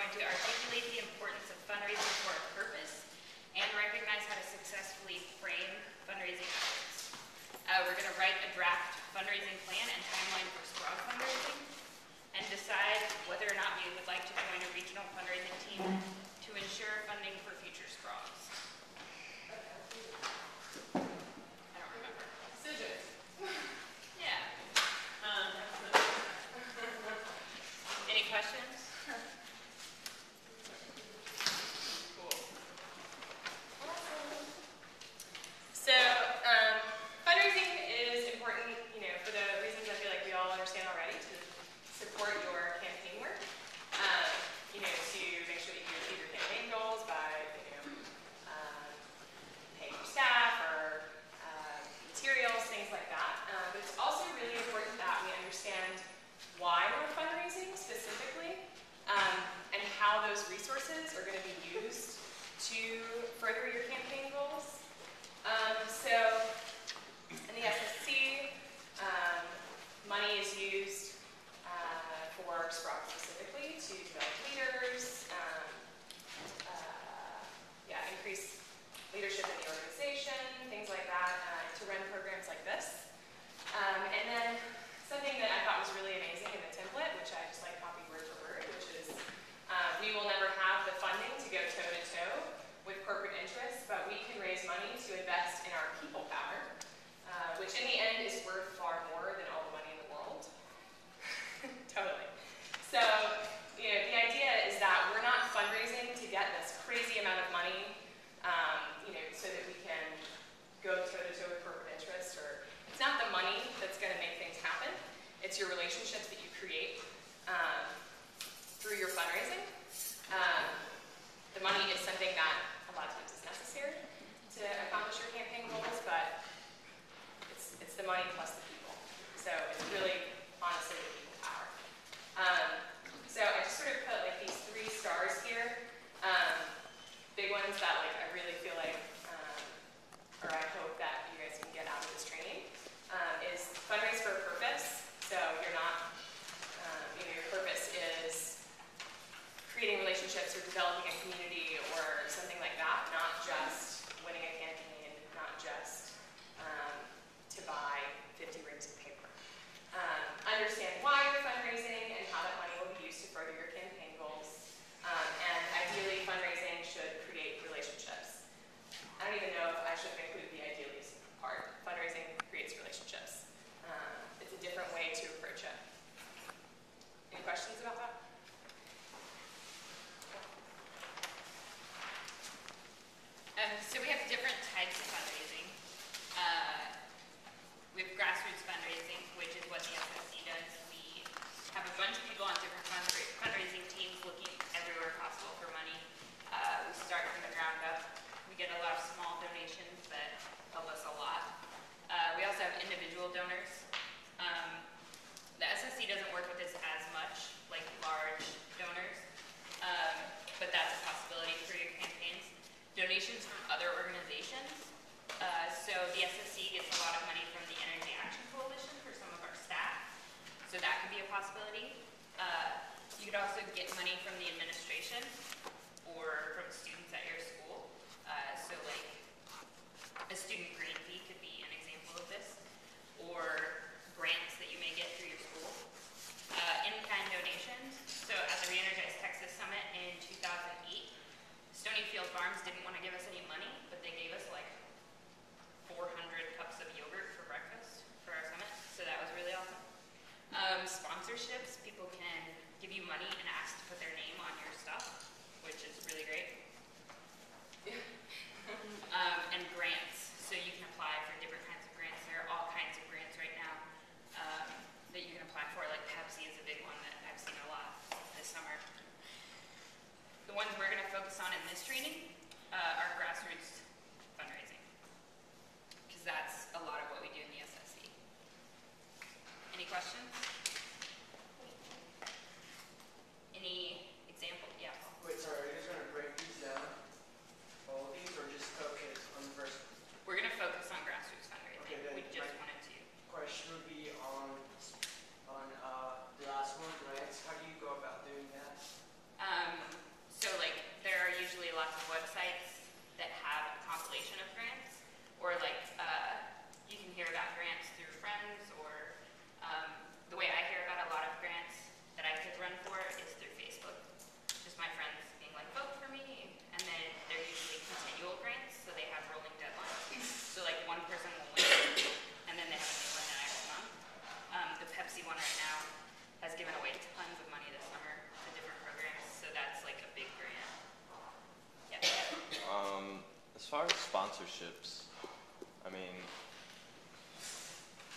going to articulate the importance of fundraising for a purpose and recognize how to successfully frame fundraising efforts. We're going to write a draft fundraising plan and timeline for SPROG fundraising and decide whether or not we would like to join a regional fundraising team to ensure funding for future SPROGs. I don't remember. Decisions. Yeah. Any questions? Cool. So, fundraising is important, for the reasons I feel like we all understand already, to support your campaign work, to make sure that you achieve your campaign goals by, paying your staff or materials, things like that. But it's also really important that we understand why we're fundraising specifically, and how those resources are going to be used to further your campaign goals. So in the SSC, money is used for SPROG specifically to develop leaders, increase leadership in the organization, things like that, to run programs like this. And then something that I thought was really amazing in the template, which I just copied word for word, which is we will never have the funding to go toe-to-toe with corporate interests, but we can raise money to invest in our people power, which in the end is worth far more than all the money in the world. Totally. So, the idea is that we're not fundraising to get this crazy amount of money, so that we can go toe-to-toe with corporate interests. Or it's not the money that's going to make things happen. It's your relationships that you create through your fundraising. The money is something that a lot of times is necessary to accomplish your campaign goals, but it's the money plus the people. So it's really, honestly, the people power. So I just sort of put these 3 stars here, big ones that I really feel like, or I hope that you guys can get out of this training, is fundraise for a purpose. So you're not, your purpose is creating relationships or developing a community or something like that, not just winning a campaign, not just to buy 50 reams of paper. Understand why you're fundraising and how that money will be used to further your campaign goals. And ideally, fundraising should create relationships. I don't even know if I should have included the ideally part. Fundraising creates relationships. It's a different way to approach it. Any questions about that? So we have different types of fundraising. We have grassroots fundraising, which is what the SSC does. We have a bunch of people on different fundraising teams looking everywhere possible for money. We start from the ground up. We get a lot of small donations that help us a lot. We also have individual donors. The SSC doesn't work with this as much, like large donors, but that's a possibility for your campaigns. Donations from other organizations. So the SSC gets a lot of money from the Energy Action Coalition for some of our staff. So that could be a possibility. You could also get money from the administration or from students at your school. So a student grant fee could be an example of this. Or grants that you may get through your school. In-kind donations. So at the Re-Energize Texas Summit in 2008, Stonyfield Farms didn't want to give us any money, but they gave us 400 cups of yogurt for breakfast for our summit, so that was really awesome. Sponsorships, people can give you money and ask to put their name on your stuff, which is really great. And grants, so you can apply for different kinds of grants. There are all kinds of grants right now that you can apply for, like Pepsi is a big one that I've seen a lot this summer. The ones we're going to focus on in this training are grassroots fundraising, because that's a lot of what we do in the SSC. Any questions? Any example? Yeah, Paul. Wait, sorry, are you just going to break these down, all of these, or just focus on the first one? We're going to focus Pepsi one right now has given away tons of money this summer to different programs, so that's like a big grant. Yeah. As far as sponsorships, I mean,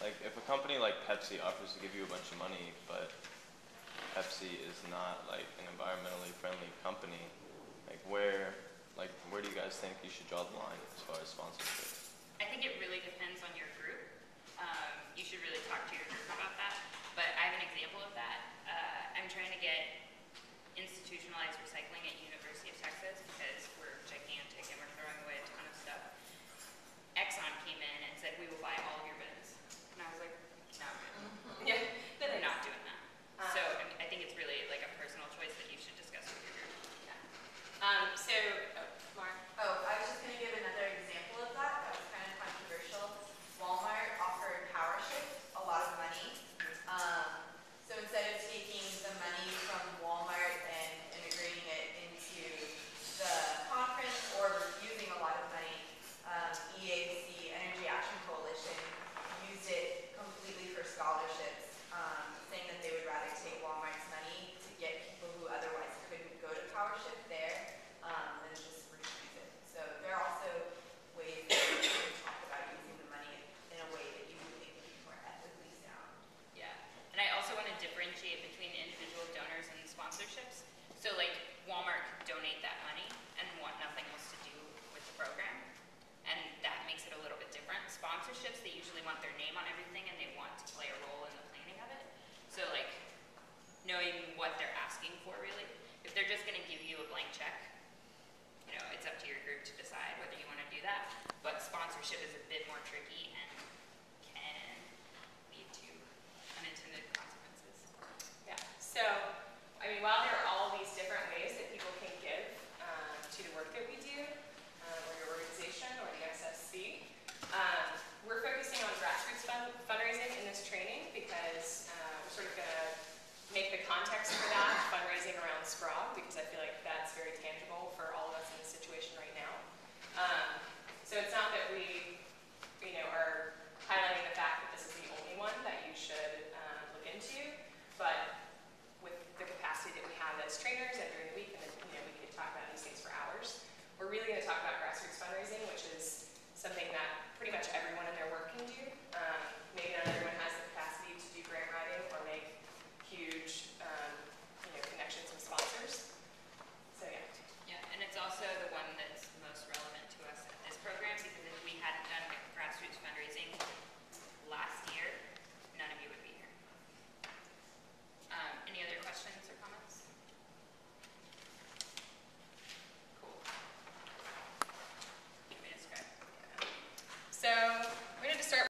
like if a company like Pepsi offers to give you a bunch of money, but Pepsi is not like an environmentally friendly company, where do you guys think you should draw the line as far as sponsorship? I think it really depends on your group. You should really talk to your group about that. But I have an example of that. I'm trying to get institutionalized recycling at University of Texas because we're gigantic and we're throwing away a ton of stuff. Exxon came in and said, we will buy all of your bins. And I was like, no, Yeah, that they're is. not doing that. So I think it's really like a personal choice that you should discuss with your group. Mark. Oh, I was just going to give another example of that. That was kind of controversial. Walmart offered PowerShift a lot of money. So instead of taking the money from Walmart and integrating it into the conference or refusing a lot of money, EAC, Energy Action Coalition, used it completely for scholarships, saying that they would rather take Walmart's money to get people who otherwise couldn't go to PowerShift there than just refuse it. So there are also ways that you can talk about using the money in a way that you would think would be more ethically sound. Yeah, and I also want to differentiate between individual donors and sponsorships. So like Walmart could donate that money and want nothing else to do with the program, and that makes it a little bit different. Sponsorships, they usually want their name on everything and they want to play a